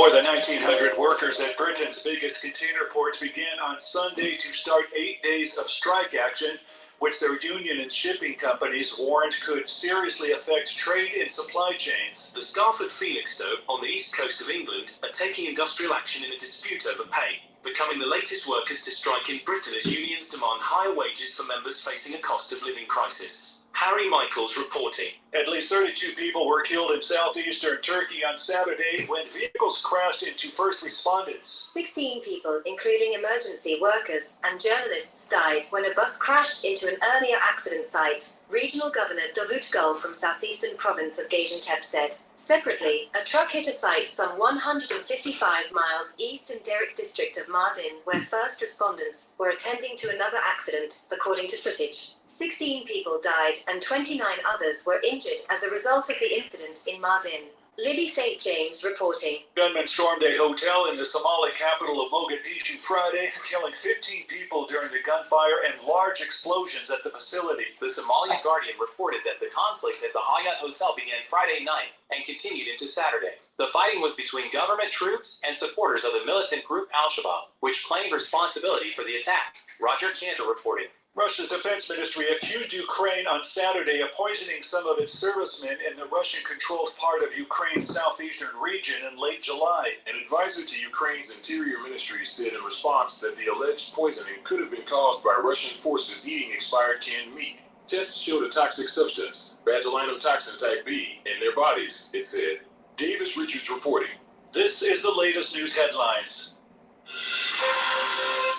More than 1,900 workers at Britain's biggest container port began on Sunday to start 8 days of strike action, which their union and shipping companies warned could seriously affect trade and supply chains. The staff at Felixstowe on the east coast of England are taking industrial action in a dispute over pay, becoming the latest workers to strike in Britain as unions demand higher wages for members facing a cost of living crisis. Harry Michaels reporting. At least 32 people were killed in southeastern Turkey on Saturday when vehicles crashed into first responders. 16 people, including emergency workers and journalists, died when a bus crashed into an earlier accident site, Regional Governor Davut Gül from southeastern province of Gaziantep said. Separately, a truck hit a site some 155 miles east in Derik district of Mardin, where first responders were attending to another accident, according to footage. 16 people died and 29 others were injured as a result of the incident in Mardin. Libby St. James reporting. Gunmen stormed a hotel in the Somali capital of Mogadishu Friday, killing 15 people during the gunfire and large explosions at the facility. The Somali Guardian reported that the conflict at the Hayat Hotel began Friday night and continued into Saturday. The fighting was between government troops and supporters of the militant group Al-Shabaab, which claimed responsibility for the attack. Roger Cantor reporting. Russia's defense ministry accused Ukraine on Saturday of poisoning some of its servicemen in the Russian-controlled part of Ukraine's southeastern region in late July. An advisor to Ukraine's interior ministry said in response that the alleged poisoning could have been caused by Russian forces eating expired canned meat. Tests showed a toxic substance, botulinum toxin type B, in their bodies, it said. Davis Richards reporting. This is the latest news headlines.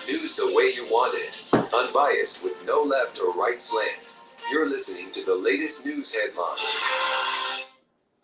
News the way you want it. Unbiased with no left or right slant. You're listening to the latest news headlines.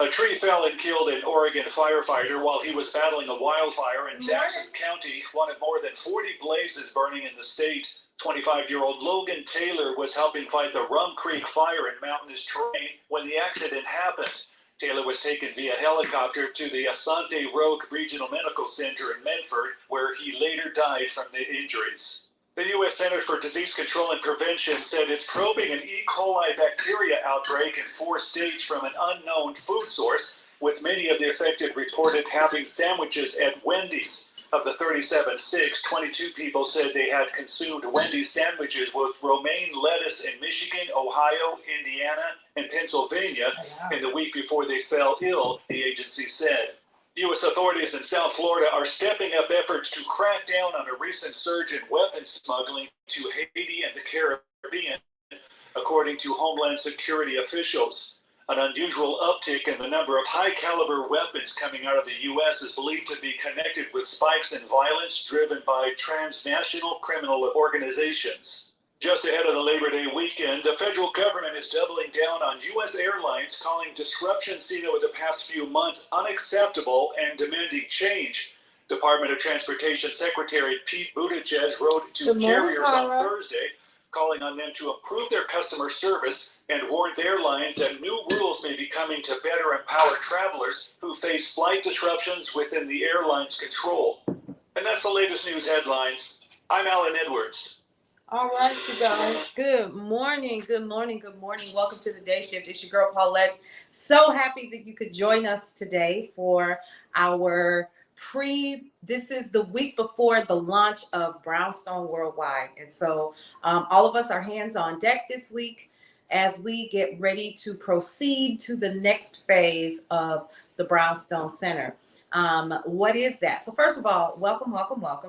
A tree fell and killed an Oregon firefighter while he was battling a wildfire in Jackson County, one of more than 40 blazes burning in the state. 25-year-old Logan Taylor was helping fight the Rum Creek fire in mountainous terrain when the accident happened. Taylor was taken via helicopter to the Asante Rogue Regional Medical Center in Medford, where he later died from the injuries. The U.S. Centers for Disease Control and Prevention said it's probing an E. coli bacteria outbreak in 4 states from an unknown food source, with many of the affected reported having sandwiches at Wendy's. Of the 37 sick, 22 people said they had consumed Wendy's sandwiches with romaine lettuce in Michigan, Ohio, Indiana, and Pennsylvania in the week before they fell ill, the agency said. U.S. authorities in South Florida are stepping up efforts to crack down on a recent surge in weapons smuggling to Haiti and the Caribbean, according to Homeland Security officials. An unusual uptick in the number of high-caliber weapons coming out of the U.S. is believed to be connected with spikes in violence driven by transnational criminal organizations. Just ahead of the Labor Day weekend, the federal government is doubling down on U.S. airlines, calling disruptions seen over the past few months unacceptable and demanding change. Department of Transportation Secretary Pete Buttigieg wrote to carriers on Thursday, calling on them to improve their customer service and warned airlines that new rules may be coming to better empower travelers who face flight disruptions within the airline's control. And that's the latest news headlines. I'm Alan Edwards. All right, you guys. Good morning. Good morning. Good morning. Welcome to the Day Shift. It's your girl, Paulette. So happy that you could join us today for our this is the week before the launch of Brownstone Worldwide. And so all of us are hands on deck this week as we get ready to proceed to the next phase of the Brownstone Center. What is that? So first of all, welcome.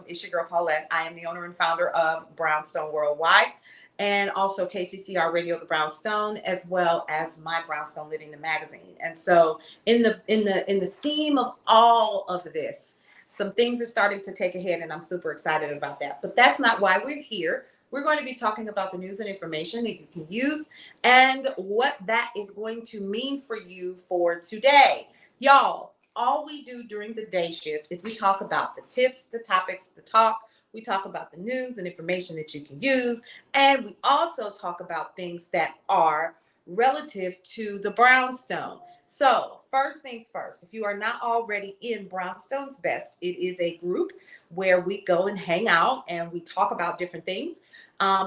It's your girl, Paulette. I am the owner and founder of Brownstone Worldwide and also KCCR Radio, the Brownstone, as well as my Brownstone Living, the magazine. And so in the scheme of all of this, some things are starting to take ahead and I'm super excited about that. But that's not why we're here. We're going to be talking about the news and information that you can use and what that is going to mean for you for today. Y'all, all we do during the day shift is we talk about the tips, the topics, the talk. We talk about the news and information that you can use. And we also talk about things that are relative to the Brownstone. So first things first, if you are not already in Brownstone's Best, it is a group where we go and hang out and we talk about different things,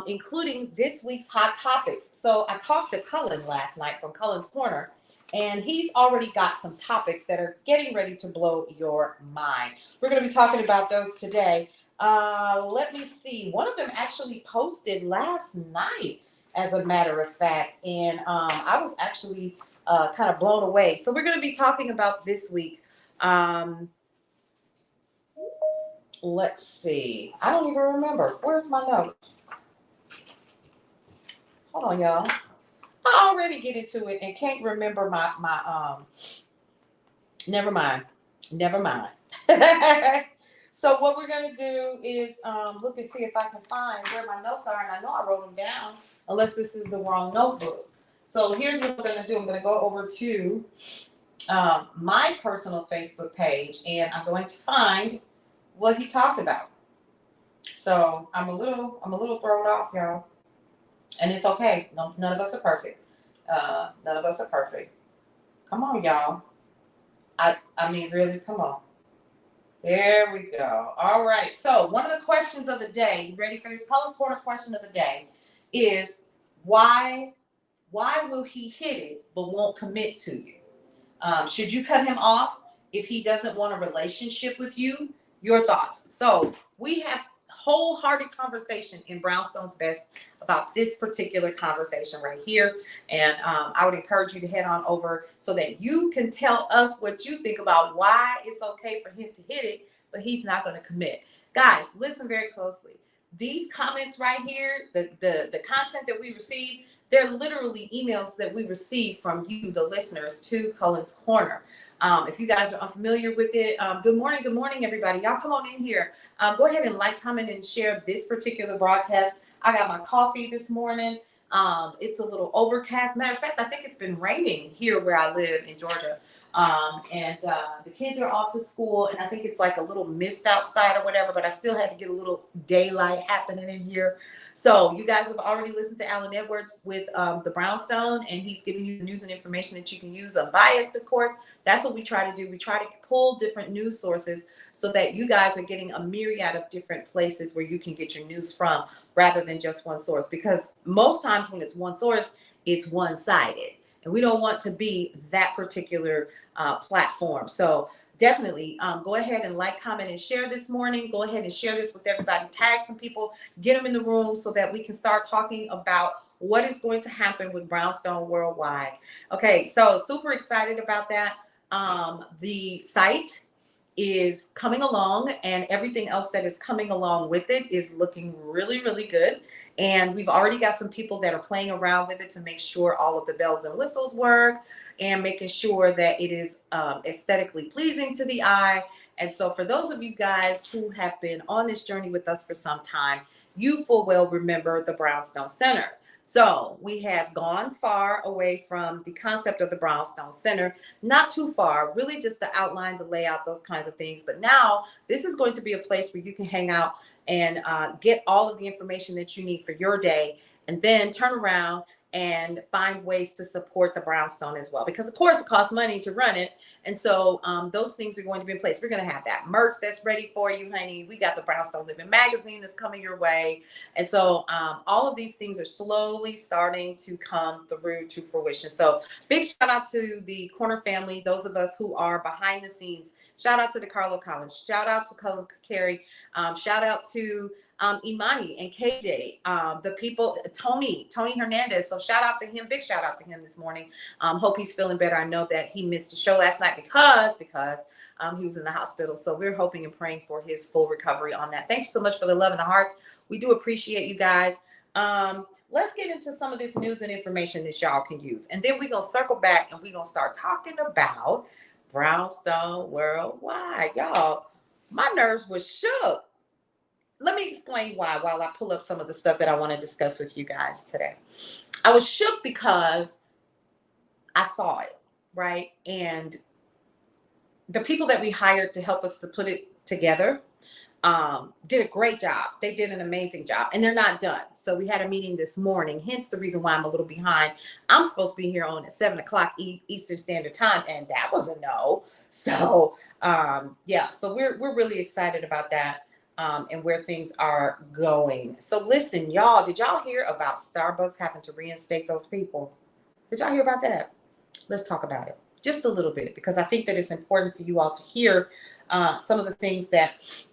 including this week's hot topics. So I talked to Cullen last night from Cullen's Corner, And he's already got some topics that are getting ready to blow your mind. We're going to be talking about those today. Let me see. One of them actually posted last night, as a matter of fact, and I was actually kind of blown away. So we're going to be talking about this week. Let's see. I don't even remember. Where's my notes? Hold on, y'all. I already get into it and can't remember my never mind. So what we're gonna do is look and see if I can find where my notes are, and I know I wrote them down, unless this is the wrong notebook. So here's what I'm gonna do. I'm gonna go over to my personal Facebook page, and I'm going to find what he talked about. So I'm a little thrown off, y'all, and it's okay. No, none of us are perfect. None of us are perfect. Come on, y'all. I mean, really, come on. There we go. All right. So one of the questions of the day, you ready for this? Collins Corner question of the day is why will he hit it but won't commit to you? Should you cut him off if he doesn't want a relationship with you? Your thoughts. So we have wholehearted conversation in Brownstone's Best about this particular conversation right here. And I would encourage you to head on over so that you can tell us what you think about why it's okay for him to hit it, but he's not going to commit. Guys, listen very closely. These comments right here, the content that we receive, they're literally emails that we receive from you, the listeners, to Cullen's Corner. If you guys are unfamiliar with it, good morning, everybody. Y'all come on in here. Go ahead and like, comment, and share this particular broadcast. I got my coffee this morning. It's a little overcast. Matter of fact, I think it's been raining here where I live in Georgia. And the kids are off to school, and I think it's like a little mist outside or whatever, but I still had to get a little daylight happening in here. So you guys have already listened to Alan Edwards with the Brownstone, and he's giving you the news and information that you can use, unbiased, of course. That's what we try to do. We try to pull different news sources so that you guys are getting a myriad of different places where you can get your news from rather than just one source. Because most times when it's one source, it's one-sided. And we don't want to be that particular platform. So definitely go ahead and like, comment, and share this morning. Go ahead and share this with everybody. Tag some people. Get them in the room so that we can start talking about what is going to happen with Brownstone Worldwide. Okay, so super excited about that. The site is coming along, and everything else that is coming along with it is looking really, really good. And we've already got some people that are playing around with it to make sure all of the bells and whistles work and making sure that it is aesthetically pleasing to the eye. And so for those of you guys who have been on this journey with us for some time, you full well remember the Brownstone Center. So we have gone far away from the concept of the Brownstone Center, not too far, really just to outline the layout, those kinds of things. But now this is going to be a place where you can hang out and get all of the information that you need for your day, and then turn around and find ways to support the Brownstone as well. Because of course it costs money to run it. And so those things are going to be in place. We're going to have that merch that's ready for you, honey. We got the Brownstone Living magazine that's coming your way. And so all of these things are slowly starting to come through to fruition. So big shout out to the Corner family, those of us who are behind the scenes. Shout out to the Carlo Collins. Shout out to Cullen Carey. Shout out to Imani and KJ, the people, Tony Hernandez. So shout out to him. Big shout out to him this morning. Hope he's feeling better. I know that he missed the show last night because he was in the hospital. So we're hoping and praying for his full recovery on that. Thank you so much for the love and the hearts. We do appreciate you guys. Let's get into some of this news and information that y'all can use. And then we're going to circle back and we're going to start talking about Brownstone Worldwide. Y'all, my nerves were shook. Let me explain why while I pull up some of the stuff that I want to discuss with you guys today. I was shook because I saw it, right? And the people that we hired to help us to put it together did a great job. They did an amazing job, and they're not done. So we had a meeting this morning, hence the reason why I'm a little behind. I'm supposed to be here on at 7 o'clock Eastern Standard Time, and that was a no. So yeah, so we're really excited about that. And where things are going. So listen, y'all, did y'all hear about Starbucks having to reinstate those people? Did y'all hear about that? Let's talk about it just a little bit, because I think that it's important for you all to hear some of the things that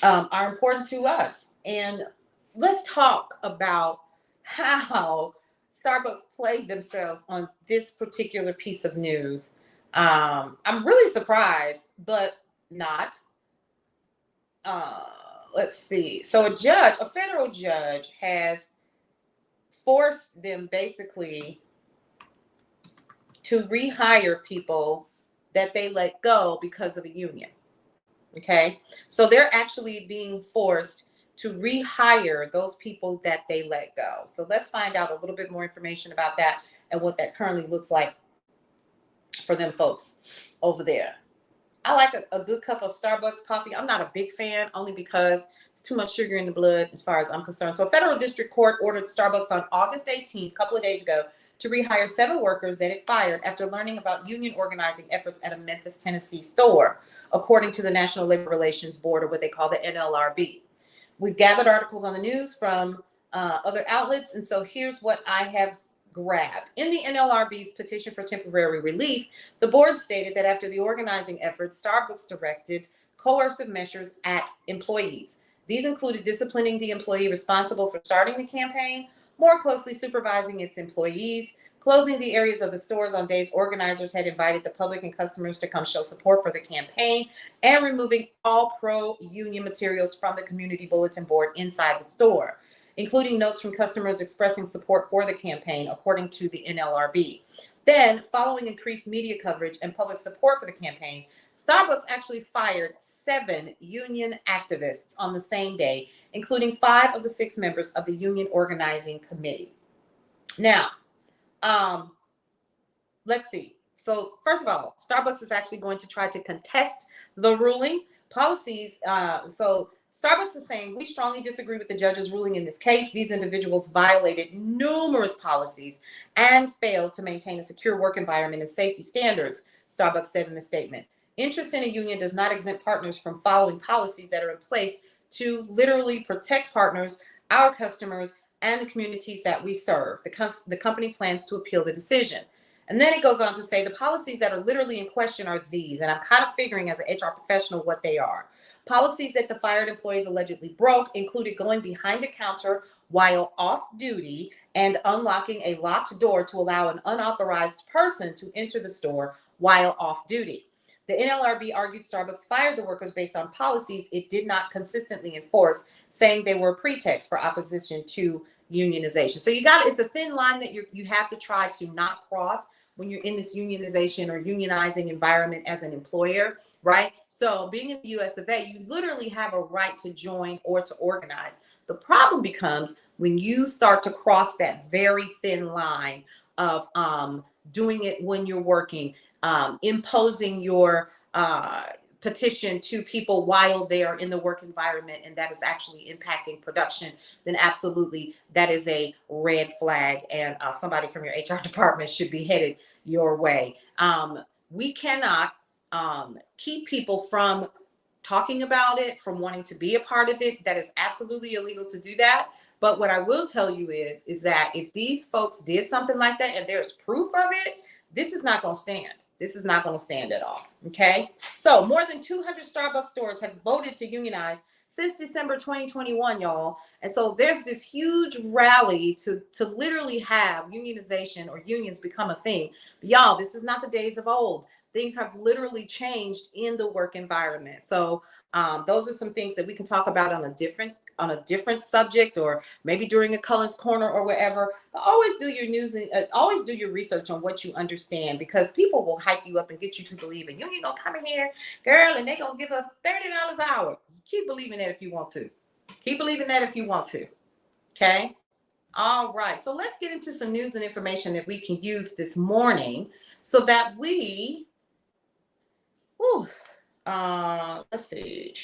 are important to us. And let's talk about how Starbucks played themselves on this particular piece of news. I'm really surprised, but not. Let's see. So a federal judge has forced them basically to rehire people that they let go because of a union. Okay. So they're actually being forced to rehire those people that they let go. So let's find out a little bit more information about that and what that currently looks like for them folks over there. I like a good cup of Starbucks coffee. I'm not a big fan, only because it's too much sugar in the blood as far as I'm concerned. So a federal district court ordered Starbucks on August 18th, a couple of days ago, to rehire 7 workers that it fired after learning about union organizing efforts at a Memphis, Tennessee store, according to the National Labor Relations Board, or what they call the NLRB. We've gathered articles on the news from other outlets, and so here's what I have grabbed. In the NLRB's petition for temporary relief, the board stated that after the organizing efforts, Starbucks directed coercive measures at employees. These included disciplining the employee responsible for starting the campaign, more closely supervising its employees, closing the areas of the stores on days organizers had invited the public and customers to come show support for the campaign, and removing all pro-union materials from the community bulletin board inside the store, including notes from customers expressing support for the campaign, according to the NLRB. Then, following increased media coverage and public support for the campaign, Starbucks actually fired 7 union activists on the same day, including 5 of the 6 members of the union organizing committee. Now, let's see. So first of all, Starbucks is actually going to try to contest the ruling. So Starbucks is saying, we strongly disagree with the judge's ruling in this case. These individuals violated numerous policies and failed to maintain a secure work environment and safety standards, Starbucks said in a statement. Interest in a union does not exempt partners from following policies that are in place to literally protect partners, our customers, and the communities that we serve. The company plans to appeal the decision. And then it goes on to say the policies that are literally in question are these, and I'm kind of figuring as an HR professional what they are. Policies that the fired employees allegedly broke included going behind a counter while off duty and unlocking a locked door to allow an unauthorized person to enter the store while off duty. The NLRB argued Starbucks fired the workers based on policies it did not consistently enforce, saying they were a pretext for opposition to unionization. So it's a thin line that you have to try to not cross when you're in this unionization or unionizing environment as an employer, right? So being in the US of A, you literally have a right to join or to organize. The problem becomes when you start to cross that very thin line of doing it when you're working, imposing your petition to people while they are in the work environment, and that is actually impacting production, then absolutely that is a red flag, and somebody from your HR department should be headed your way. We cannot keep people from talking about it, from wanting to be a part of it. That is absolutely illegal to do that. But what I will tell you is that if these folks did something like that and there's proof of it, this is not going to stand. This is not going to stand at all. Okay. So more than 200 Starbucks stores have voted to unionize since December 2021, y'all. And so there's this huge rally to literally have unionization or unions become a thing. But y'all, this is not the days of old. Things have literally changed in the work environment. So those are some things that we can talk about on a different subject, or maybe during a Cullen's Corner or wherever. But always do your news and always do your research on what you understand, because people will hype you up and get you to believe in union gonna come in here, girl, and they gonna give us $30 an hour. Keep believing that if you want to. Keep believing that if you want to. Okay. All right. So let's get into some news and information that we can use this morning so that we, let's see.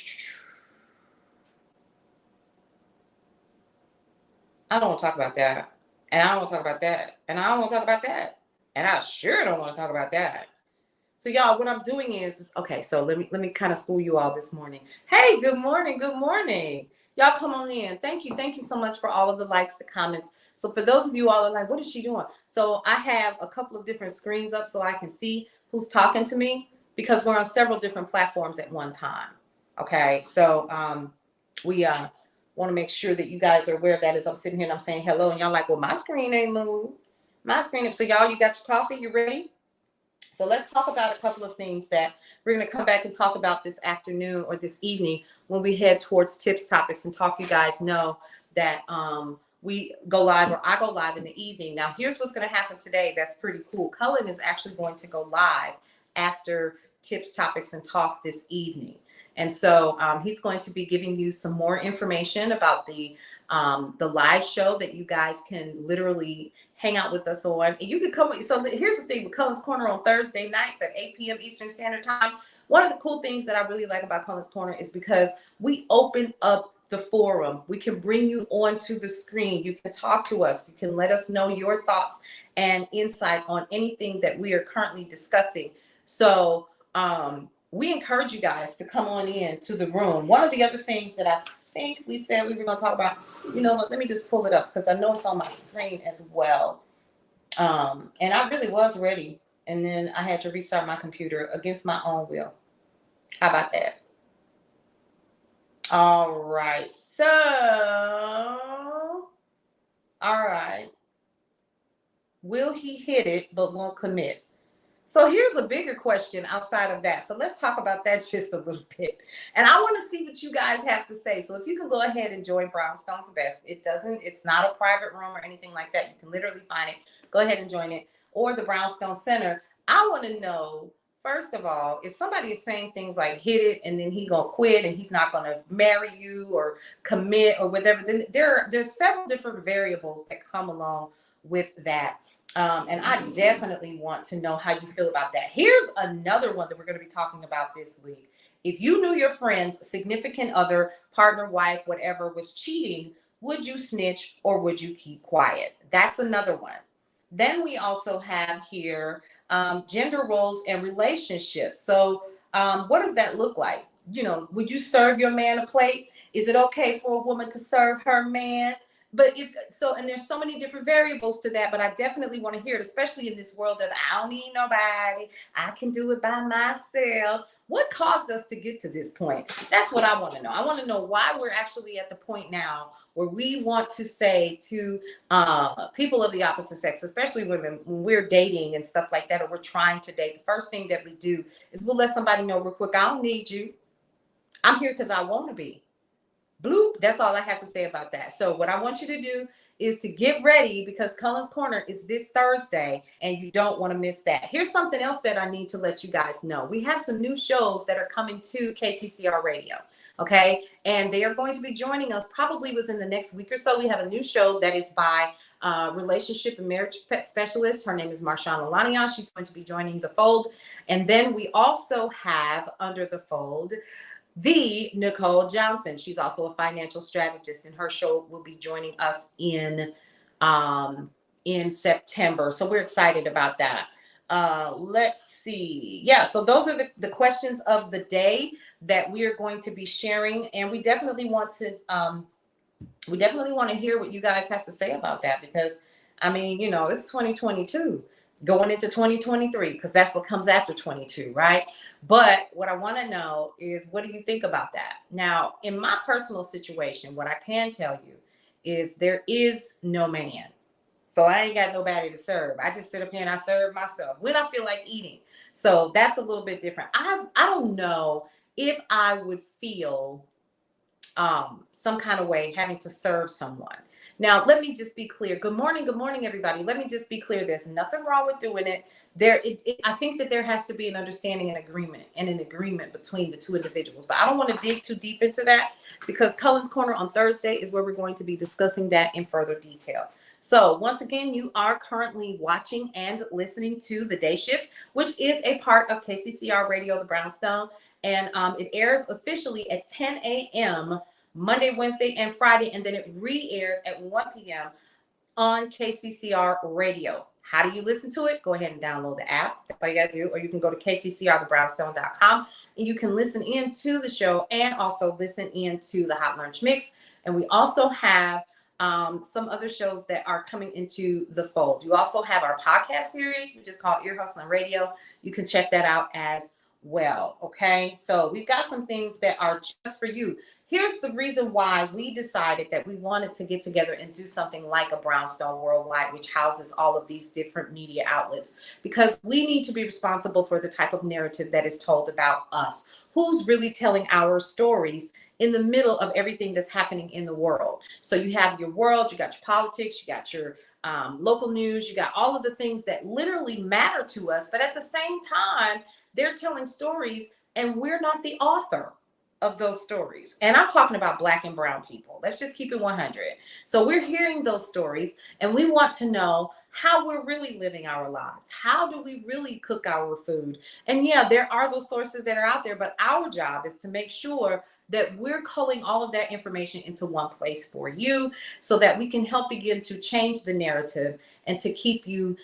I don't want to talk about that. And I don't want to talk about that. And I don't want to talk about that. And I sure don't want to talk about that. So y'all, what I'm doing is okay, so let me kind of school you all this morning. Hey, good morning. Good morning. Y'all come on in. Thank you. Thank you so much for all of the likes, the comments, So for those of you all are like, what is she doing? So I have a couple of different screens up so I can see who's talking to me, because we're on several different platforms at one time. Okay, so we want to make sure that you guys are aware of that as I'm sitting here and I'm saying hello, and y'all like, well, my screen ain't moved. My screen. So y'all, you got your coffee? You ready? So let's talk about a couple of things that we're going to come back and talk about this afternoon or this evening when we head towards tips, topics, and talk. You guys know that we go live, or I go live in the evening. Now, here's what's going to happen today. That's pretty cool. Cullen is actually going to go live after tips, topics, and talk this evening. And so he's going to be giving you some more information about the live show that you guys can literally hang out with us on. And you can come. So here's the thing with Cullen's Corner on Thursday nights at 8 p.m. Eastern Standard Time. One of the cool things that I really like about Cullen's Corner is because we open up the forum. We can bring you onto the screen. You can talk to us. You can let us know your thoughts and insight on anything that we are currently discussing. So we encourage you guys to come on in to the room. One of the other things that I think we said we were going to talk about, you know what, let me just pull it up because I know it's on my screen as well. And I really was ready. And then I had to restart my computer against my own will. How about that? All right. So, all right. Will he hit it but won't commit? So here's a bigger question outside of that. So let's talk about that just a little bit. And I want to see what you guys have to say. So if you can go ahead and join Brownstone's Best. It's not a private room or anything like that. You can literally find it. Go ahead and join it. Or the Brownstone Center. I want to know, first of all, if somebody is saying things like hit it and then he gonna quit and he's not gonna marry you or commit or whatever, then there's several different variables that come along with that. And I definitely want to know how you feel about that. Here's another one that we're going to be talking about this week. If you knew your friend's significant other, partner, wife, whatever, was cheating, would you snitch or would you keep quiet? That's another one. Then we also have here gender roles and relationships. So what does that look like? You know, would you serve your man a plate? Is it okay for a woman to serve her man? But if so, and there's so many different variables to that, but I definitely want to hear it, especially in this world of I don't need nobody, I can do it by myself. What caused us to get to this point? That's what I want to know. I want to know why we're actually at the point now where we want to say to people of the opposite sex, especially women, when we're dating and stuff like that, or we're trying to date, the first thing that we do is we'll let somebody know real quick, I don't need you. I'm here because I want to be. Bloop. That's all I have to say about that. So what I want you to do is to get ready, because Cullen's Corner is this Thursday and you don't want to miss that. Here's something else that I need to let you guys know. We have some new shows that are coming to KCCR Radio. Okay. And they are going to be joining us probably within the next week or so. We have a new show that is by relationship and marriage specialist. Her name is Marshawn Alanian. She's going to be joining the fold. And then we also have under the fold the Nicole Johnson. She's also a financial strategist, and her show will be joining us in September. So we're excited about that. Let's see. Yeah, so those are the questions of the day that we are going to be sharing, and we definitely want to hear what you guys have to say about that, because I mean, you know, it's 2022 going into 2023, because that's what comes after 22, right? But what I want to know is, what do you think about that? Now, in my personal situation, what I can tell you is there is no man. So I ain't got nobody to serve. I just sit up here and I serve myself when I feel like eating. So that's a little bit different. I don't know if I would feel some kind of way having to serve someone. Now, let me just be clear. Good morning, everybody. Let me just be clear. There's nothing wrong with doing it. I think that there has to be an understanding and an agreement between the two individuals. But I don't want to dig too deep into that, because Cullen's Corner on Thursday is where we're going to be discussing that in further detail. So once again, you are currently watching and listening to The Day Shift, which is a part of KCCR Radio, the Brownstone. And it airs officially at 10 a.m. Monday, Wednesday, and Friday, and then it re-airs at 1 p.m. on KCCR Radio. How do you listen to it? Go ahead and download the app. That's all you got to do. Or you can go to kccrthebrownstone.com, and you can listen in to the show and also listen in to the Hot Lunch Mix. And we also have some other shows that are coming into the fold. You also have our podcast series, which is called Ear Hustling Radio. You can check that out as well. Okay, so we've got some things that are just for you. Here's the reason why we decided that we wanted to get together and do something like a Brownstone Worldwide, which houses all of these different media outlets, because we need to be responsible for the type of narrative that is told about us. Who's really telling our stories in the middle of everything that's happening in the world? So you have your world, you got your politics, you got your local news, you got all of the things that literally matter to us, but at the same time, they're telling stories and we're not the author of those stories. And I'm talking about Black and brown people. Let's just keep it 100. So we're hearing those stories and we want to know how we're really living our lives. How do we really cook our food? And yeah, there are those sources that are out there, but our job is to make sure that we're culling all of that information into one place for you so that we can help begin to change the narrative and to keep you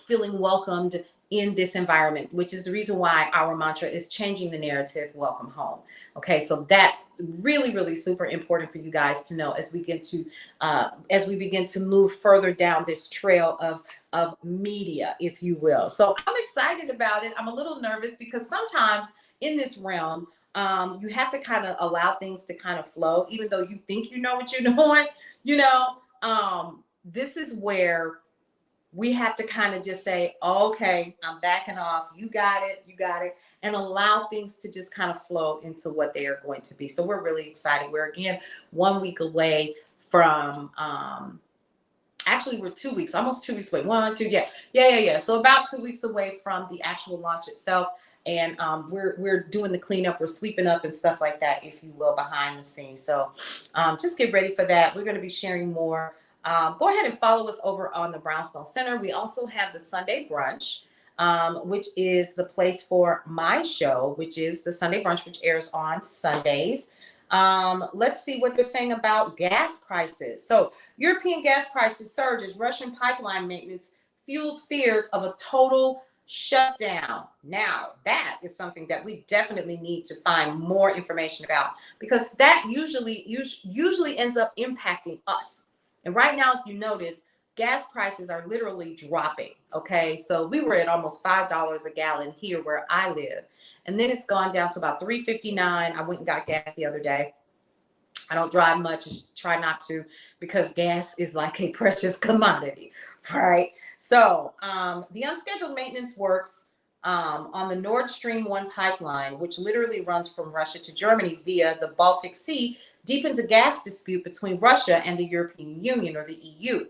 feeling welcomed in this environment, which is the reason why our mantra is changing the narrative, welcome home. Okay, so that's really, really super important for you guys to know as we begin to move further down this trail of media, if you will. So I'm excited about it. I'm a little nervous because sometimes in this realm, you have to kind of allow things to kind of flow, even though you think you know what you're doing. This is where we have to kind of just say, okay, I'm backing off. You got it, and allow things to just kind of flow into what they are going to be. So we're really excited. We're again 1 week away from, actually we're 2 weeks, almost 2 weeks away. 1, 2, yeah. So about 2 weeks away from the actual launch itself. And we're doing the cleanup, we're sweeping up and stuff like that, if you will, behind the scenes. So just get ready for that. We're going to be sharing more. Go ahead and follow us over on the Brownstone Center. We also have the Sunday Brunch, which is the place for my show, which is the Sunday Brunch, which airs on Sundays. Let's see what they're saying about gas prices. So European gas prices surge as Russian pipeline maintenance fuels fears of a total shutdown. Now, that is something that we definitely need to find more information about, because that usually ends up impacting us. And right now, if you notice, gas prices are literally dropping. Okay, so we were at almost $5 a gallon here where I live, and then it's gone down to about $3.59. I went and got gas the other day. I don't drive much, try not to, because gas is like a precious commodity, right? So the unscheduled maintenance works on the Nord Stream 1 pipeline, which literally runs from Russia to Germany via the Baltic Sea, deepens a gas dispute between Russia and the European Union, or the EU.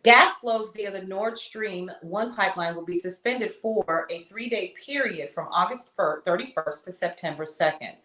Gas flows via the Nord Stream 1 pipeline will be suspended for a 3-day period from August 31st to September 2nd.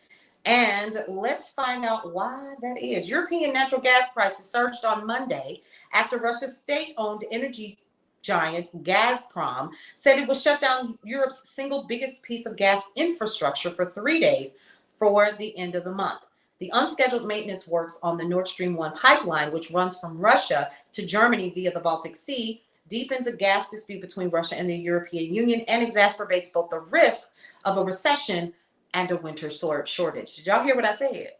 And let's find out why that is. European natural gas prices surged on Monday after Russia's state-owned energy giant Gazprom said it will shut down Europe's single biggest piece of gas infrastructure for 3 days for the end of the month. The unscheduled maintenance works on the Nord Stream 1 pipeline, which runs from Russia to Germany via the Baltic Sea, deepens a gas dispute between Russia and the European Union, and exacerbates both the risk of a recession and a winter shortage. Did y'all hear what I said?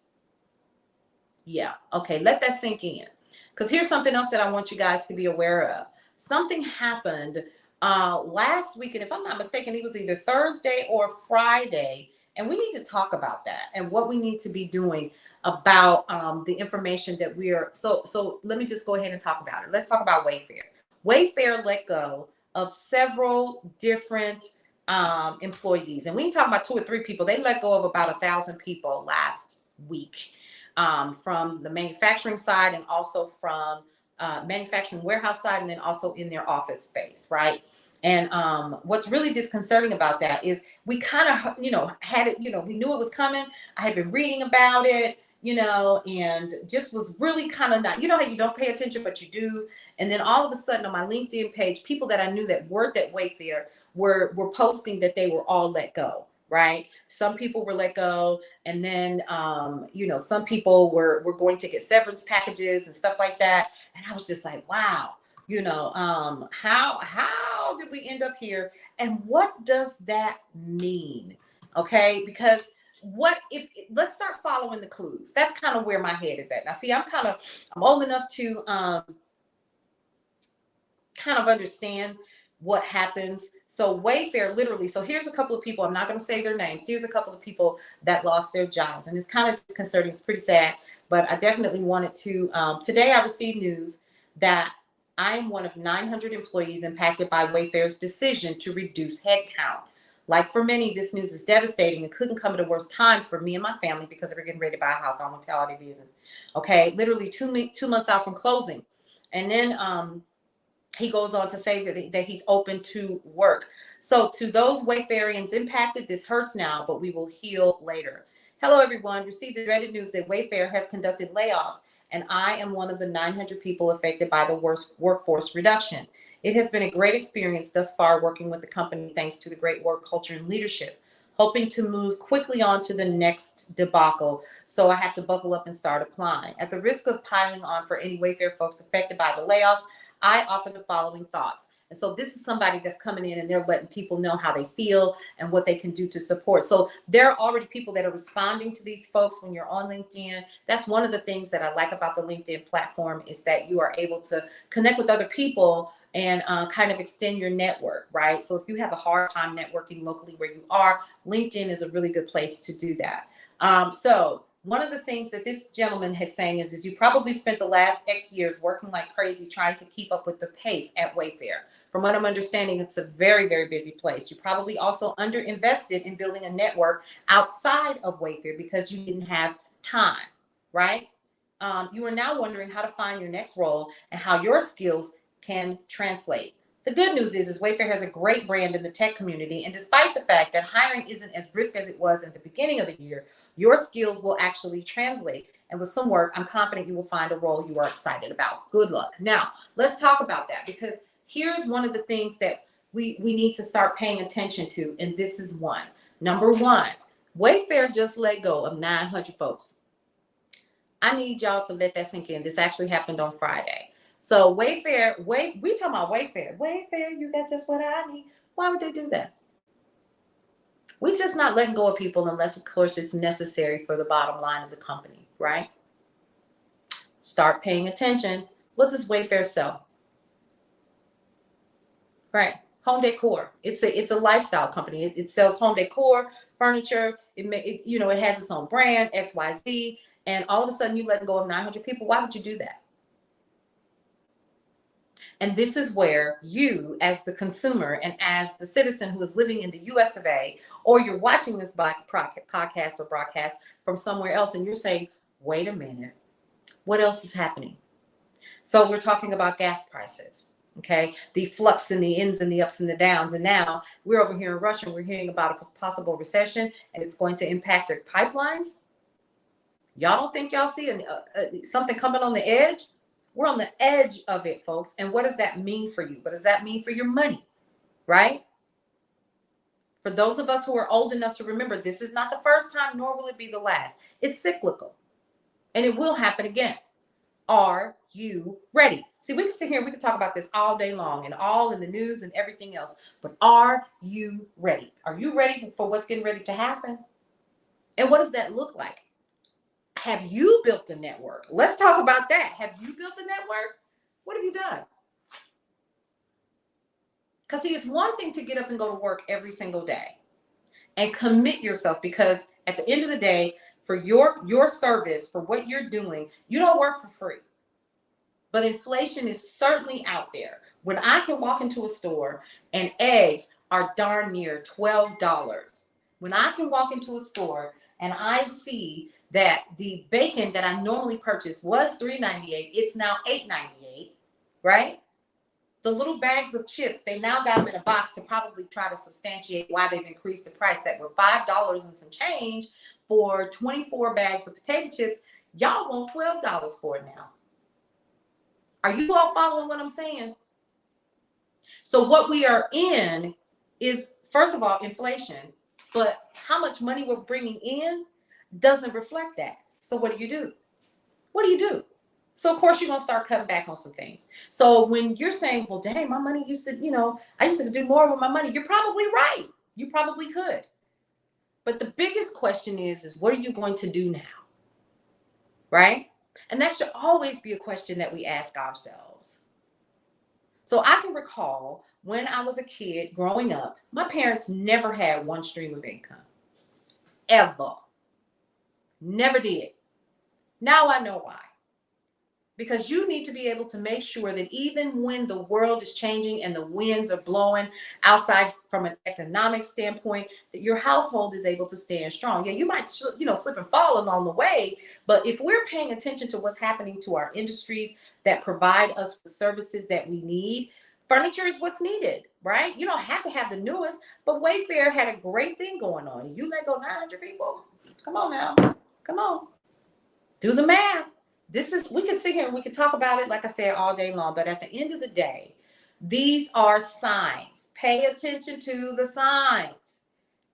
Yeah. Okay, let that sink in. Because here's something else that I want you guys to be aware of. Something happened last week, and if I'm not mistaken, it was either Thursday or Friday. And we need to talk about that and what we need to be doing about the information that we are. So let me just go ahead and talk about it. Let's talk about Wayfair. Wayfair let go of several different employees. And we talk about 2 or 3 people. They let go of about 1,000 people last week from the manufacturing side, and also from manufacturing warehouse side, and then also in their office space, right? And what's really disconcerting about that is we kind of, had it, we knew it was coming. I had been reading about it, and just was really kind of not, how you don't pay attention, but you do. And then all of a sudden on my LinkedIn page, people that I knew that worked at Wayfair were posting that they were all let go, right? Some people were let go. And then, some people were going to get severance packages and stuff like that. And I was just like, wow. How did we end up here, and what does that mean? Okay, because what if let's start following the clues. That's kind of where my head is at. Now, see, I'm old enough to kind of understand what happens. So Wayfair, literally, so here's a couple of people, I'm not going to say their names. Here's a couple of people that lost their jobs, and it's kind of disconcerting. It's pretty sad, but I definitely wanted to, today I received news that I am one of 900 employees impacted by Wayfair's decision to reduce headcount. Like for many, this news is devastating and couldn't come at a worse time for me and my family because we're getting ready to buy a house. I won't tell all the business. Okay, literally 2 months out from closing. And then he goes on to say that he's open to work. So to those Wayfarians impacted, this hurts now, but we will heal later. Hello, everyone. Received the dreaded news that Wayfair has conducted layoffs, and I am one of the 900 people affected by the worst workforce reduction. It has been a great experience thus far working with the company thanks to the great work culture and leadership. Hoping to move quickly on to the next debacle, so I have to buckle up and start applying. At the risk of piling on for any Wayfair folks affected by the layoffs, I offer the following thoughts. And so this is somebody that's coming in and they're letting people know how they feel and what they can do to support. So there are already people that are responding to these folks when you're on LinkedIn. That's one of the things that I like about the LinkedIn platform is that you are able to connect with other people and kind of extend your network, right? So if you have a hard time networking locally where you are, LinkedIn is a really good place to do that. So one of the things that this gentleman is saying is you probably spent the last X years working like crazy trying to keep up with the pace at Wayfair. From what I'm understanding, it's a very, very busy place. You probably also underinvested in building a network outside of Wayfair because you didn't have time, right? You are now wondering how to find your next role and how your skills can translate. The good news is Wayfair has a great brand in the tech community, and despite the fact that hiring isn't as brisk as it was at the beginning of the year, your skills will actually translate. And with some work, I'm confident you will find a role you are excited about. Good luck. Now, let's talk about that because here's one of the things that we need to start paying attention to, and this is one. Number one, Wayfair just let go of 900 folks. I need y'all to let that sink in. This actually happened on Friday. So Wayfair, we talking about Wayfair. Wayfair, you got just what I need. Why would they do that? We're just not letting go of people unless, of course, it's necessary for the bottom line of the company, right? Start paying attention. What does Wayfair sell? Right, home decor. It's a lifestyle company. It sells home decor, furniture. It has its own brand, XYZ. And all of a sudden, you let go of 900 people. Why would you do that? And this is where you, as the consumer and as the citizen who is living in the US of A, or you're watching this podcast or broadcast from somewhere else, and you're saying, wait a minute, what else is happening? So we're talking about gas prices, okay? The flux and the ins and the ups and the downs. And now we're over here in Russia, and we're hearing about a possible recession, and it's going to impact their pipelines. Y'all don't think y'all see something coming on the edge? We're on the edge of it, folks. And what does that mean for you? What does that mean for your money, right? For those of us who are old enough to remember, this is not the first time, nor will it be the last. It's cyclical, and it will happen again. Are you ready? See, we can sit here and we can talk about this all day long and all in the news and everything else, but are you ready? Are you ready for what's getting ready to happen? And what does that look like? Have you built a network? Let's talk about that. Have you built a network? What have you done? Because see, it's one thing to get up and go to work every single day and commit yourself, because at the end of the day, for your service, for what you're doing, you don't work for free. But inflation is certainly out there. When I can walk into a store and eggs are darn near $12, when I can walk into a store and I see that the bacon that I normally purchase was $3.98, it's now $8.98, right? The little bags of chips, they now got them in a box to probably try to substantiate why they've increased the price, that were $5 and some change for 24 bags of potato chips. Y'all want $12 for it now. Are you all following what I'm saying? So what we are in is, first of all, inflation, but how much money we're bringing in doesn't reflect that. So what do? What do you do? So of course you're going to start cutting back on some things. So when you're saying, well, dang, my money used to, I used to do more with my money. You're probably right. You probably could. But the biggest question is what are you going to do now? Right? And that should always be a question that we ask ourselves. So I can recall when I was a kid growing up, my parents never had one stream of income. Ever. Never did. Now I know why. Because you need to be able to make sure that even when the world is changing and the winds are blowing outside from an economic standpoint, that your household is able to stand strong. Yeah, you might, slip and fall along the way, but if we're paying attention to what's happening to our industries that provide us with services that we need, furniture is what's needed, right? You don't have to have the newest, but Wayfair had a great thing going on. You let go 900 people. Come on now. Come on. Do the math. We can sit here and we can talk about it, like I said, all day long. But at the end of the day, these are signs. Pay attention to the signs.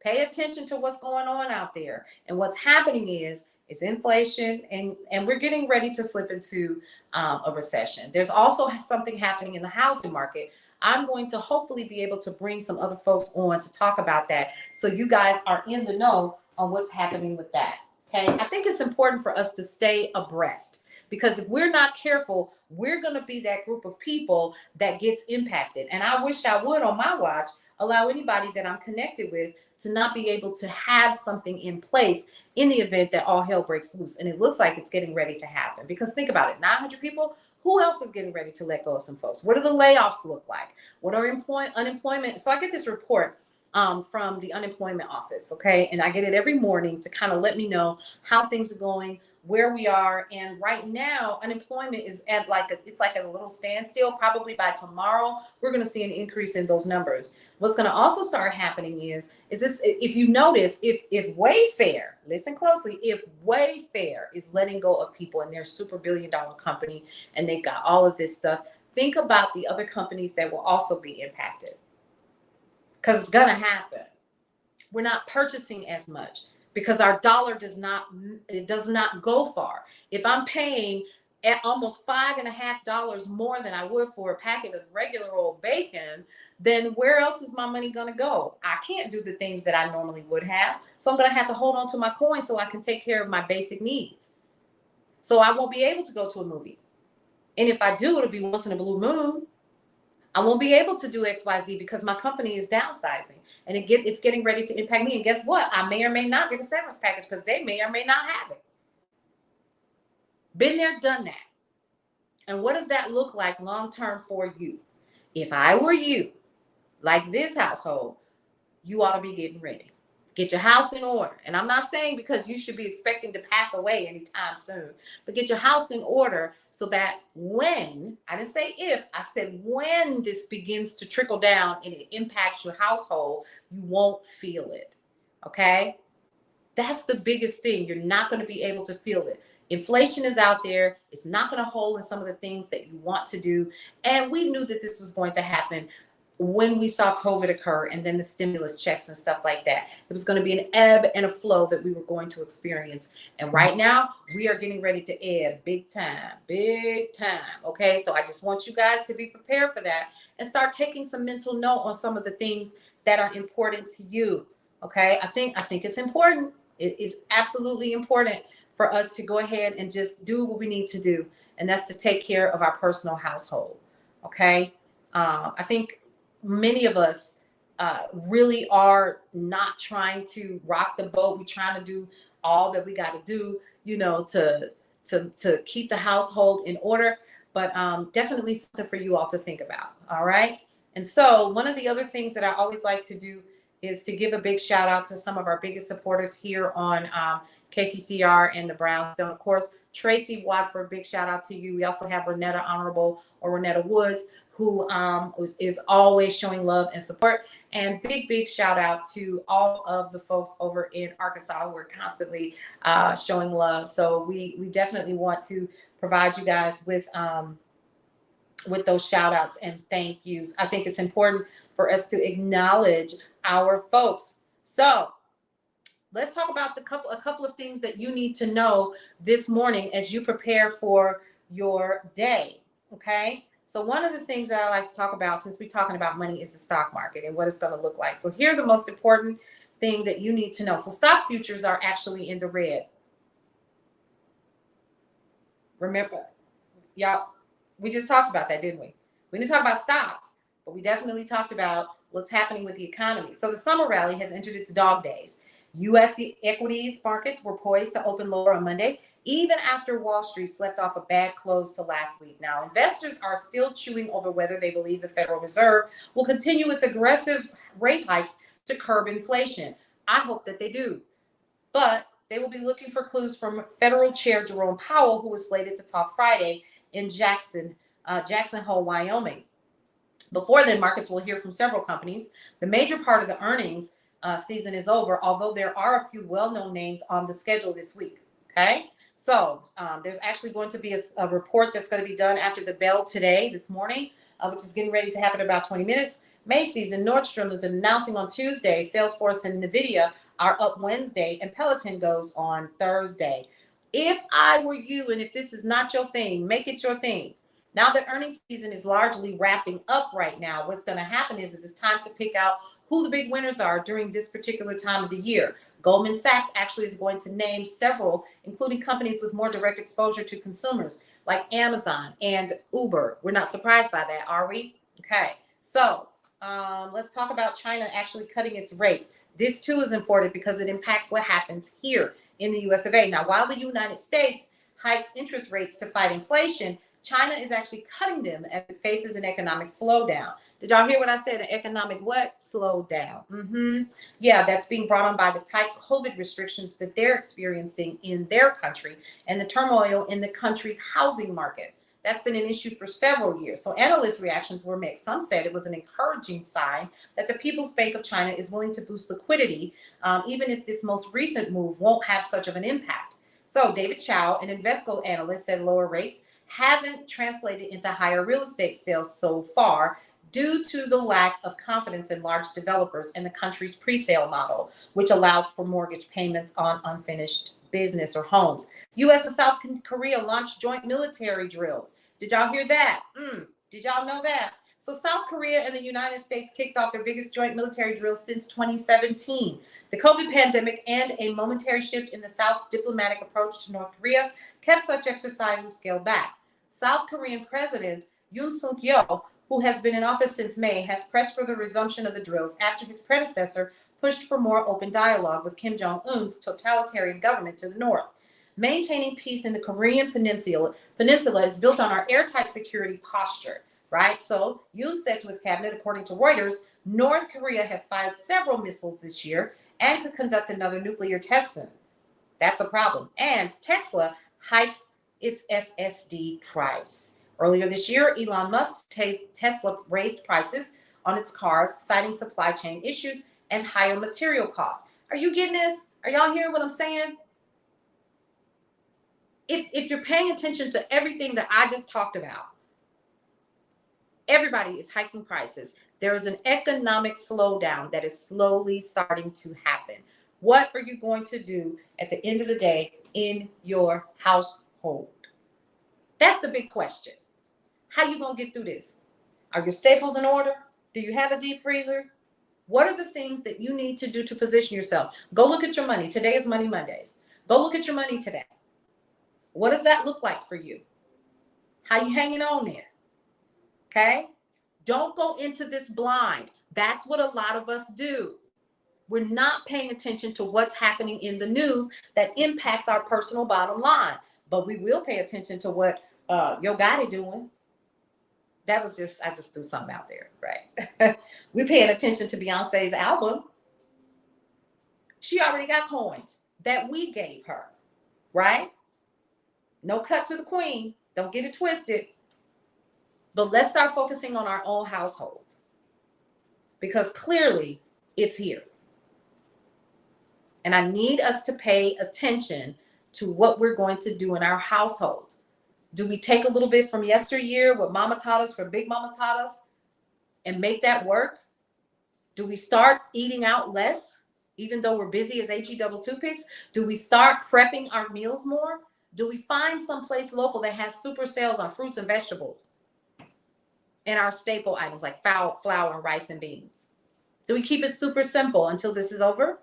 Pay attention to what's going on out there. And what's happening is inflation, and we're getting ready to slip into a recession. There's also something happening in the housing market. I'm going to hopefully be able to bring some other folks on to talk about that, so you guys are in the know on what's happening with that. Okay, I think it's important for us to stay abreast, because if we're not careful, we're going to be that group of people that gets impacted. And I wish I would, on my watch, allow anybody that I'm connected with to not be able to have something in place in the event that all hell breaks loose. And it looks like it's getting ready to happen, because think about it, 900 people, who else is getting ready to let go of some folks? What do the layoffs look like? What are unemployment? So I get this report from the unemployment office, okay? And I get it every morning to kind of let me know how things are going, where we are. And right now, unemployment is at it's like a little standstill. Probably by tomorrow, we're going to see an increase in those numbers. What's going to also start happening is this, if you notice, if Wayfair, listen closely, if Wayfair is letting go of people and they're a super billion-dollar company and they've got all of this stuff, think about the other companies that will also be impacted. Because it's going to happen. We're not purchasing as much because our dollar does not go far. If I'm paying at almost $5.50 more than I would for a packet of regular old bacon, then where else is my money going to go? I can't do the things that I normally would have. So I'm going to have to hold on to my coin so I can take care of my basic needs. So I won't be able to go to a movie. And if I do, it'll be once in a blue moon. I won't be able to do XYZ because my company is downsizing, and it's getting ready to impact me. And guess what? I may or may not get a severance package because they may or may not have it. Been there, done that. And what does that look like long-term for you? If I were you, like this household, you ought to be getting ready. Get your house in order. And I'm not saying because you should be expecting to pass away anytime soon, but get your house in order so that when, I didn't say if, I said when this begins to trickle down and it impacts your household, you won't feel it. Okay? That's the biggest thing. You're not going to be able to feel it. Inflation is out there. It's not going to hold in some of the things that you want to do. And we knew that this was going to happen when we saw COVID occur, and then the stimulus checks and stuff like that. It was going to be an ebb and a flow that we were going to experience. And right now, we are getting ready to ebb big time, okay? So I just want you guys to be prepared for that and start taking some mental note on some of the things that are important to you, okay? I think it's important. It is absolutely important for us to go ahead and just do what we need to do, and that's to take care of our personal household, okay? I think many of us really are not trying to rock the boat. We're trying to do all that we got to do, to keep the household in order. But definitely something for you all to think about. All right. And so one of the other things that I always like to do is to give a big shout out to some of our biggest supporters here on KCCR and the Brownstone. Of course, Tracy Watford, big shout out to you. We also have Renetta Honorable, or Renetta Woods, who is always showing love and support. And big shout out to all of the folks over in Arkansas who are constantly showing love. So we definitely want to provide you guys with those shout outs and thank yous. I think it's important for us to acknowledge our folks. So let's talk about a couple of things that you need to know this morning as you prepare for your day. Okay. So one of the things that I like to talk about, since we're talking about money, is the stock market and what it's going to look like. So here are the most important thing that you need to know. So stock futures are actually in the red. Remember, y'all, we just talked about that, didn't we? We didn't talk about stocks, but we definitely talked about what's happening with the economy. So the summer rally has entered its dog days. U.S. equities markets were poised to open lower on Monday, even after Wall Street slept off a bad close to last week. Now, investors are still chewing over whether they believe the Federal Reserve will continue its aggressive rate hikes to curb inflation. I hope that they do. But they will be looking for clues from Federal Chair Jerome Powell, who was slated to talk Friday in Jackson Hole, Wyoming. Before then, markets will hear from several companies. The major part of the earnings season is over, although there are a few well-known names on the schedule this week. Okay, so there's actually going to be a report that's going to be done after the bell this morning, which is getting ready to happen in about 20 minutes. Macy's and Nordstrom is announcing on Tuesday. Salesforce and NVIDIA are up Wednesday, and Peloton goes on Thursday. If I were you, and if this is not your thing, make it your thing. Now that earnings season is largely wrapping up right now, what's going to happen is it's time to pick out who the big winners are during this particular time of the year. Goldman Sachs actually is going to name several, including companies with more direct exposure to consumers, like Amazon and Uber. We're not surprised by that, are we? Okay, so let's talk about China actually cutting its rates. This too is important because it impacts what happens here in the US of A. Now, while the United States hikes interest rates to fight inflation, China is actually cutting them as it faces an economic slowdown. Did y'all hear what I said? An economic what? Slowdown. Yeah, that's being brought on by the tight COVID restrictions that they're experiencing in their country and the turmoil in the country's housing market. That's been an issue for several years. So analyst reactions were mixed. Some said it was an encouraging sign that the People's Bank of China is willing to boost liquidity, even if this most recent move won't have such of an impact. So David Chow, an Invesco analyst, said lower rates haven't translated into higher real estate sales so far due to the lack of confidence in large developers and the country's pre-sale model, which allows for mortgage payments on unfinished business or homes. U.S. and South Korea launched joint military drills. Did y'all hear that? Did y'all know that? So South Korea and the United States kicked off their biggest joint military drill since 2017. The COVID pandemic and a momentary shift in the South's diplomatic approach to North Korea kept such exercises scaled back. South Korean President Yoon Suk-yeol, who has been in office since May, has pressed for the resumption of the drills after his predecessor pushed for more open dialogue with Kim Jong-un's totalitarian government to the north. Maintaining peace in the Korean peninsula is built on our airtight security posture, right? So Yoon said to his cabinet, according to Reuters, North Korea has fired several missiles this year and could conduct another nuclear test soon. That's a problem. And Tesla hikes its FSD price. Earlier this year, Elon Musk's Tesla raised prices on its cars, citing supply chain issues and higher material costs. Are you getting this? Are y'all hearing what I'm saying? If you're paying attention to everything that I just talked about, everybody is hiking prices. There is an economic slowdown that is slowly starting to happen. What are you going to do at the end of the day in your household? That's the big question. How you going to get through this? Are your staples in order? Do you have a deep freezer? What are the things that you need to do to position yourself? Go look at your money. Today is Money Mondays. Go look at your money today. What does that look like for you? How you hanging on there? Okay? Don't go into this blind. That's what a lot of us do. We're not paying attention to what's happening in the news that impacts our personal bottom line. But we will pay attention to what Yo Gotti doing. That was I just threw something out there, right? We paying attention to Beyonce's album. She already got coins that we gave her, right? No cut to the queen. Don't get it twisted. But let's start focusing on our own households because clearly it's here. And I need us to pay attention to what we're going to do in our households. Do we take a little bit from yesteryear, what Mama taught us, what Big Mama taught us, and make that work? Do we start eating out less, even though we're busy as HE double toothpicks? Do we start prepping our meals more? Do we find some place local that has super sales on fruits and vegetables and our staple items like flour, rice, and beans? Do we keep it super simple until this is over?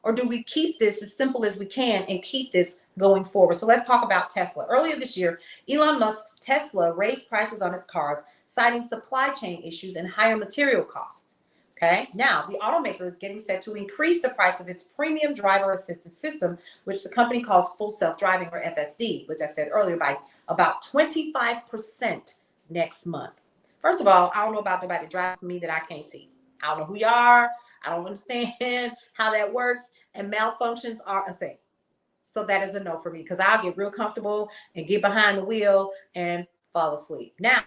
Or do we keep this as simple as we can and keep this going forward? So let's talk about Tesla. Earlier this year, Elon Musk's Tesla raised prices on its cars, citing supply chain issues and higher material costs. Okay, now the automaker is getting set to increase the price of its premium driver assistance system, which the company calls full self-driving, or FSD, which I said earlier, by about 25% next month. First of all, I don't know about nobody driving for me that I can't see. I don't know who you are. I don't understand how that works, and malfunctions are a thing. So that is a no for me, because I'll get real comfortable and get behind the wheel and fall asleep. Now,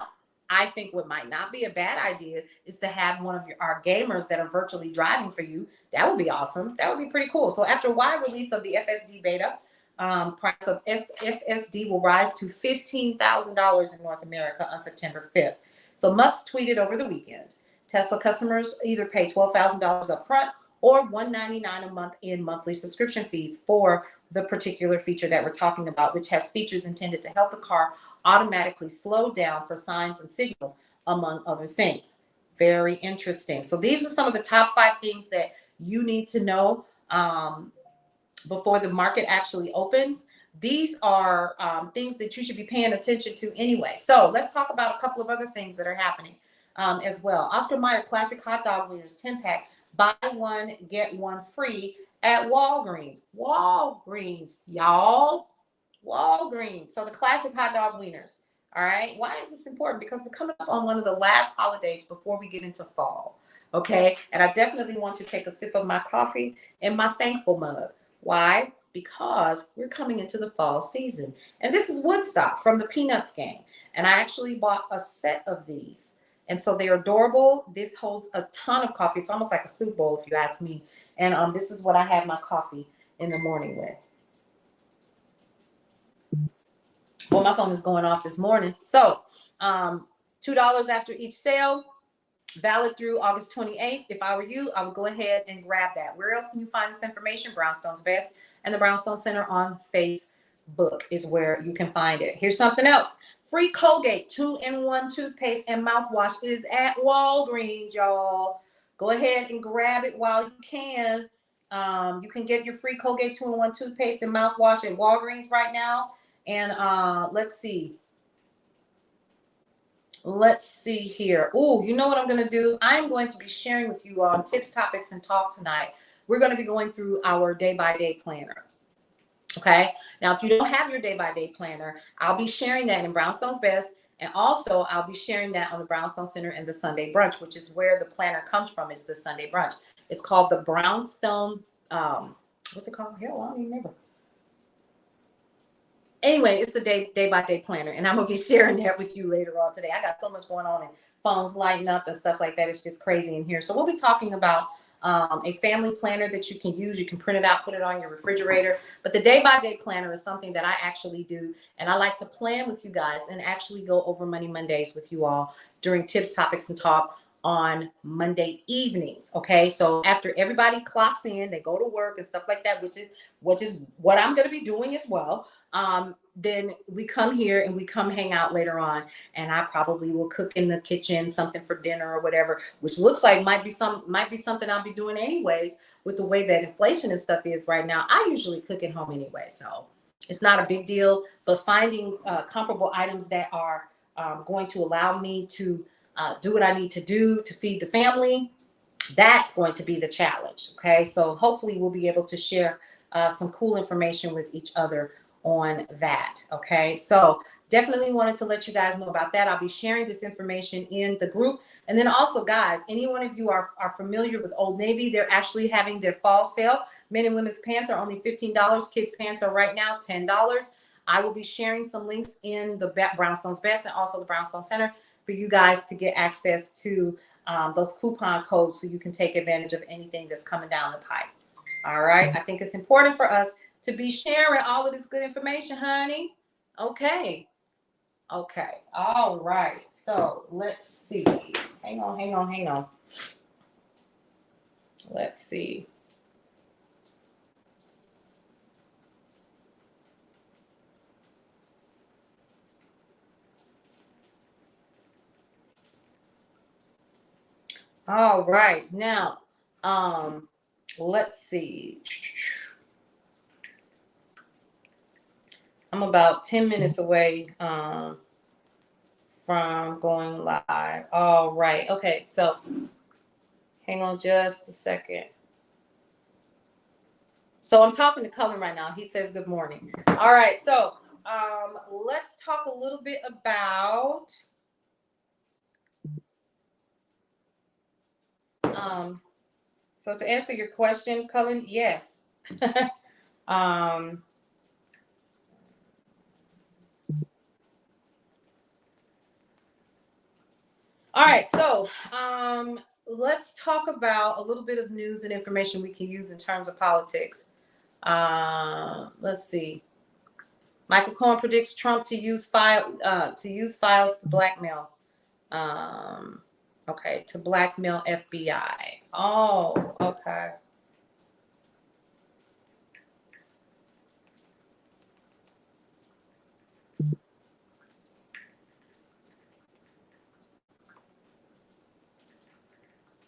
I think what might not be a bad idea is to have one of our gamers that are virtually driving for you. That would be awesome. That would be pretty cool. So after wide release of the FSD beta, price of FSD will rise to $15,000 in North America on September 5th. So Musk tweeted over the weekend, Tesla customers either pay $12,000 up front or $199 a month in monthly subscription fees for the particular feature that we're talking about, which has features intended to help the car automatically slow down for signs and signals, among other things. Very interesting. So these are some of the top 5 things that you need to know before the market actually opens. These are things that you should be paying attention to anyway. So let's talk about a couple of other things that are happening as well. Oscar Mayer Classic Hot Dog Wieners 10-pack, buy one, get one free at Walgreens. Walgreens, y'all. Walgreens. So the classic hot dog wieners. All right. Why is this important? Because we're coming up on one of the last holidays before we get into fall. Okay. And I definitely want to take a sip of my coffee in my thankful mug. Why? Because we're coming into the fall season. And this is Woodstock from the Peanuts game. And I actually bought a set of these. And so they're adorable. This holds a ton of coffee. It's almost like a soup bowl, if you ask me. And this is what I have my coffee in the morning with. Well, my phone is going off this morning. So $2 after each sale, valid through August 28th. If I were you, I would go ahead and grab that. Where else can you find this information? Brownstone's Best and the Brownstone Center on Facebook is where you can find it. Here's something else. Free Colgate 2-in-1 toothpaste and mouthwash is at Walgreens, y'all. Go ahead and grab it while you can. You can get your free Colgate 2-in-1 toothpaste and mouthwash at Walgreens right now. And let's see here. Oh, you know what I'm going to do? I'm going to be sharing with you on tips, topics, and talk tonight. We're going to be going through our day-by-day planner. Okay. Now, if you don't have your day-by-day planner, I'll be sharing that in Brownstone's Best. And also, I'll be sharing that on the Brownstone Center and the Sunday Brunch, which is where the planner comes from, is the Sunday Brunch. It's called the Brownstone, what's it called? Hell, I don't even remember. Anyway, it's the day-by-day planner, and I'm going to be sharing that with you later on today. I got so much going on, and phones lighting up and stuff like that. It's just crazy in here. So we'll be talking about a family planner that you can use. You can print it out, put it on your refrigerator. But the day-by-day planner is something that I actually do, and I like to plan with you guys and actually go over Money Mondays with you all during Tips, Topics, and Talk on Monday evenings. Okay, so after everybody clocks in, they go to work and stuff like that, which is what I'm going to be doing as well. Then we come here and we come hang out later on, and I probably will cook in the kitchen something for dinner or whatever, which looks like might be something I'll be doing anyways with the way that inflation and stuff is right now. I usually cook at home anyway, so it's not a big deal. But finding comparable items that are going to allow me to do what I need to do to feed the family, that's going to be the challenge. Okay, so hopefully we'll be able to share some cool information with each other on that. Okay, so definitely wanted to let you guys know about that. I'll be sharing this information in the group. And then also, guys, any one of you are familiar with Old Navy, they're actually having their fall sale. Men and women's pants are only $15. Kids pants are right now $10. I will be sharing some links in the Brownstone's Best and also the Brownstone Center for you guys to get access to those coupon codes so you can take advantage of anything that's coming down the pipe. All right. I think it's important for us to be sharing all of this good information, honey. Okay. All right. So let's see. Hang on. Let's see. All right. Now, let's see. I'm about 10 minutes away from going live. All right. Okay. So hang on just a second. So I'm talking to Cullen right now. He says good morning. All right. So let's talk a little bit about so to answer your question, Cullen, yes. All right, so let's talk about a little bit of news and information we can use in terms of politics. Let's see. Michael Cohen predicts Trump to use files to blackmail. Okay, to blackmail FBI. Oh, okay.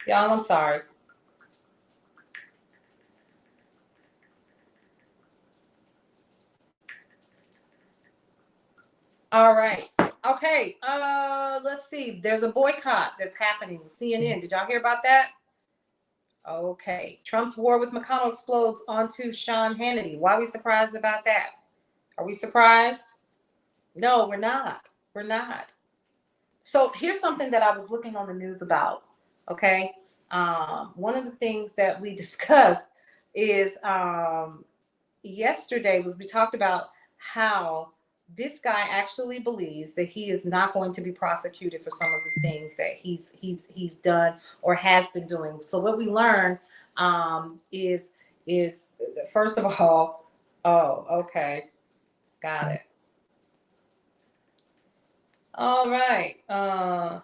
Y'all, I'm sorry. All right. Okay. Let's see. There's a boycott that's happening. CNN. Did y'all hear about that? Okay. Trump's war with McConnell explodes onto Sean Hannity. Why are we surprised about that? Are we surprised? No, we're not. We're not. So here's something that I was looking on the news about. Okay. One of the things that we discussed is yesterday was we talked about how this guy actually believes that he is not going to be prosecuted for some of the things that he's done or has been doing. So what we learned is first of all, oh, okay, got it. All right. All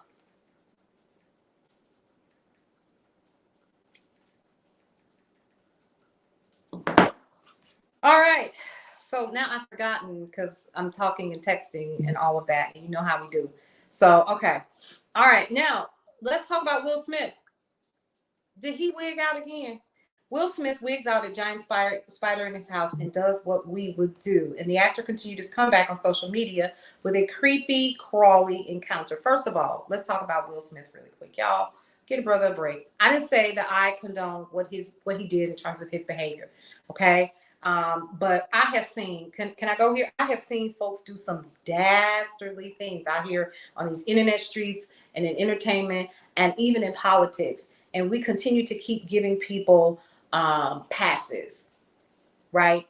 right. So now I've forgotten because I'm talking and texting and all of that. And you know how we do. So, okay. All right. Now, let's talk about Will Smith. Did he wig out again? Will Smith wigs out a giant spider in his house and does what we would do. And the actor continued his comeback on social media with a creepy, crawly encounter. First of all, let's talk about Will Smith really quick. Y'all, get a brother a break. I didn't say that I condone what he did in terms of his behavior. Okay. But I have seen, can I go here? I have seen folks do some dastardly things out here on these internet streets and in entertainment and even in politics. And we continue to keep giving people passes, right?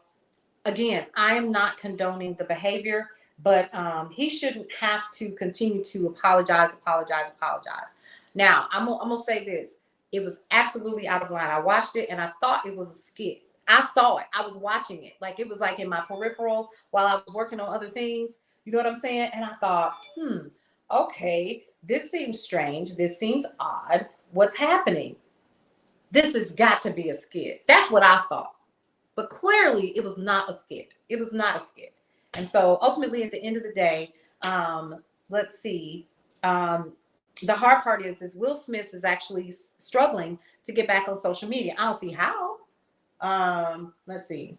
Again, I am not condoning the behavior, but he shouldn't have to continue to apologize. Now, I'm gonna say this. It was absolutely out of line. I watched it and I thought it was a skit. I saw it. I was watching it. Like it was like in my peripheral while I was working on other things. You know what I'm saying? And I thought, okay, this seems strange. This seems odd. What's happening? This has got to be a skit. That's what I thought. But clearly it was not a skit. It was not a skit. And so ultimately at the end of the day, let's see. The hard part is Will Smith is actually struggling to get back on social media. I don't see how. Let's see.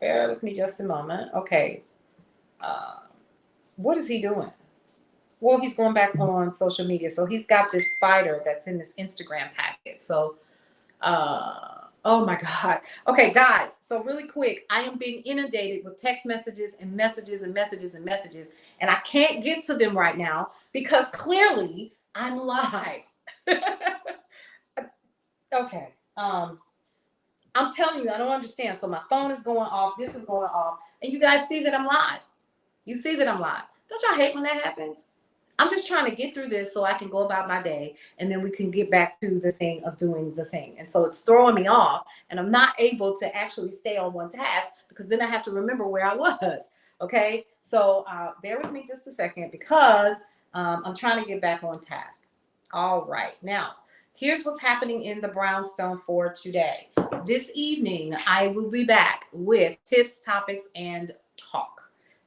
Bear with me just a moment. Okay. What is he doing? Well, he's going back on social media. So he's got this spider that's in this Instagram packet. So, oh my God. Okay, guys. So really quick, I am being inundated with text messages and messages and messages and messages. And I can't get to them right now because clearly I'm live. Okay. I'm telling you, I don't understand. So my phone is going off. This is going off. And you guys see that I'm live. You see that I'm live. Don't y'all hate when that happens? I'm just trying to get through this so I can go about my day and then we can get back to the thing of doing the thing. And so it's throwing me off and I'm not able to actually stay on one task because then I have to remember where I was. Okay. So bear with me just a second because I'm trying to get back on task. All right. Now, here's what's happening in the Brownstone for today. This evening, I will be back with tips, topics, and talk.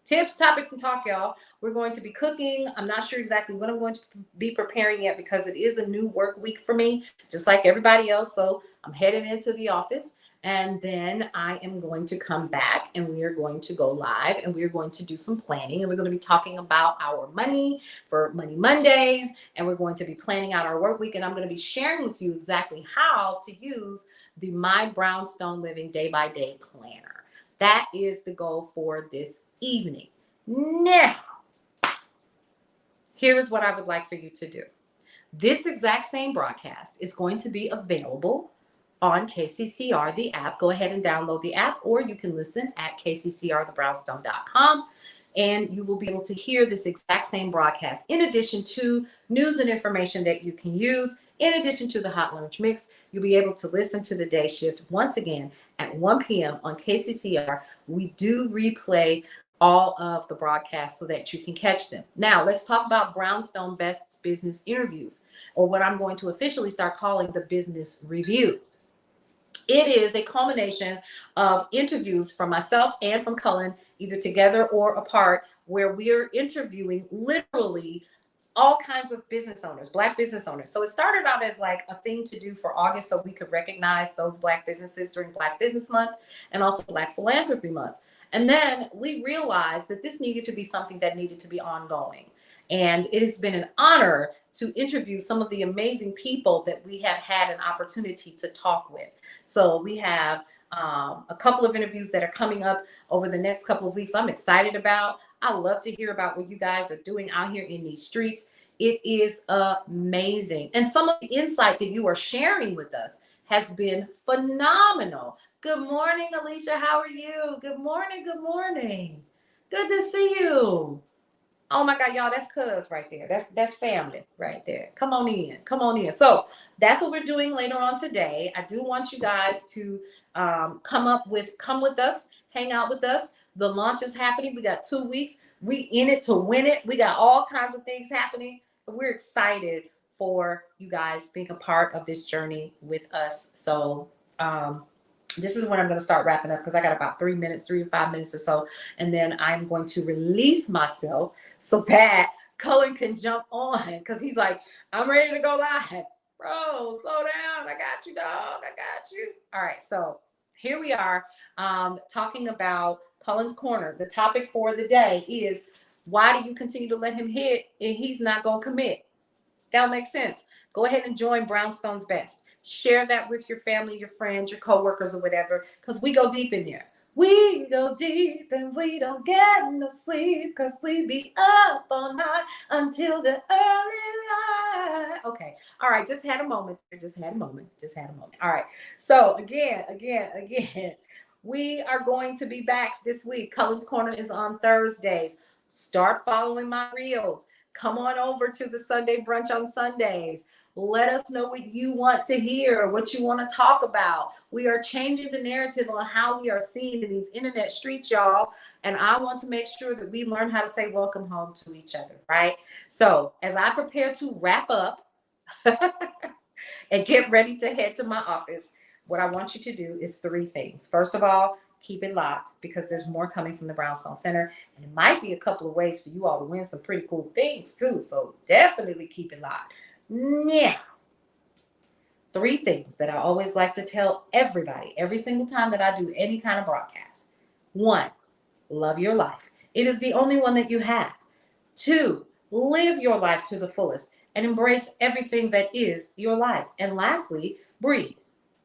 Tips, topics, and talk, y'all. We're going to be cooking. I'm not sure exactly what I'm going to be preparing yet because it is a new work week for me, just like everybody else. So I'm headed into the office, and then I am going to come back and we are going to go live and we're going to do some planning, and we're going to be talking about our money for Money Mondays, and we're going to be planning out our work week, and I'm going to be sharing with you exactly how to use the My Brownstone Living Day by Day Planner. That is the goal for this evening. Now, here is what I would like for you to do. This exact same broadcast is going to be available on KCCR, the app. Go ahead and download the app, or you can listen at kccrthebrownstone.com, and you will be able to hear this exact same broadcast in addition to news and information that you can use. In addition to the Hot Lunch Mix, you'll be able to listen to the day shift once again at 1 p.m. on KCCR. We do replay all of the broadcasts so that you can catch them. Now, let's talk about Brownstone Best Business Interviews, or what I'm going to officially start calling the Business Review. It is a culmination of interviews from myself and from Cullen, either together or apart, where we are interviewing literally all kinds of business owners, Black business owners. So it started out as like a thing to do for August so we could recognize those Black businesses during Black Business Month and also Black Philanthropy Month. And then we realized that this needed to be something that needed to be ongoing. And it has been an honor to interview some of the amazing people that we have had an opportunity to talk with. So we have a couple of interviews that are coming up over the next couple of weeks I'm excited about. I love to hear about what you guys are doing out here in these streets. It is amazing. And some of the insight that you are sharing with us has been phenomenal. Good morning, Alicia. How are you? Good morning. Good morning. Good to see you. Oh my God, y'all, that's cuz right there. That's family right there. Come on in. Come on in. So that's what we're doing later on today. I do want you guys to come with us, hang out with us. The launch is happening. We got 2 weeks. We in it to win it. We got all kinds of things happening. We're excited for you guys being a part of this journey with us. So this is when I'm going to start wrapping up because I got about 3 to 5 minutes or so. And then I'm going to release myself so that Cullen can jump on because he's like, I'm ready to go live. Bro, slow down. I got you, dog. I got you. All right. So here we are talking about Cullen's Corner. The topic for the day is, why do you continue to let him hit and he's not going to commit? That'll make sense. Go ahead and join Brownstone's Best. Share that with your family, your friends, your coworkers, or whatever, because we go deep in there. We go deep and we don't get no sleep because we be up all night until the early light. Okay. All right. Just had a moment. All right. So again, we are going to be back this week. Cullen's Corner is on Thursdays. Start following my reels. Come on over to the Sunday brunch on Sundays. Let us know what you want to hear, what you want to talk about. We are changing the narrative on how we are seen in these internet streets, y'all. And I want to make sure that we learn how to say welcome home to each other, right? So as I prepare to wrap up and get ready to head to my office, what I want you to do is 3 things. First of all, keep it locked because there's more coming from the Brownstone Center. And it might be a couple of ways for you all to win some pretty cool things too. So definitely keep it locked. Now, 3 things that I always like to tell everybody every single time that I do any kind of broadcast. 1, love your life. It is the only one that you have. 2, live your life to the fullest and embrace everything that is your life. And lastly, breathe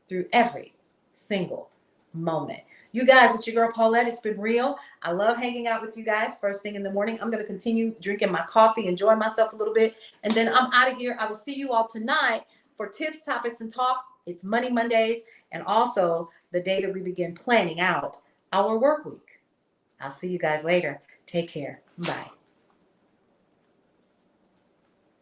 through every single moment. You guys, it's your girl Paulette. It's been real. I love hanging out with you guys first thing in the morning. I'm going to continue drinking my coffee, enjoying myself a little bit, and then I'm out of here. I will see you all tonight for tips, topics, and talk. It's Money Mondays, and also the day that we begin planning out our work week. I'll see you guys later. Take care. Bye.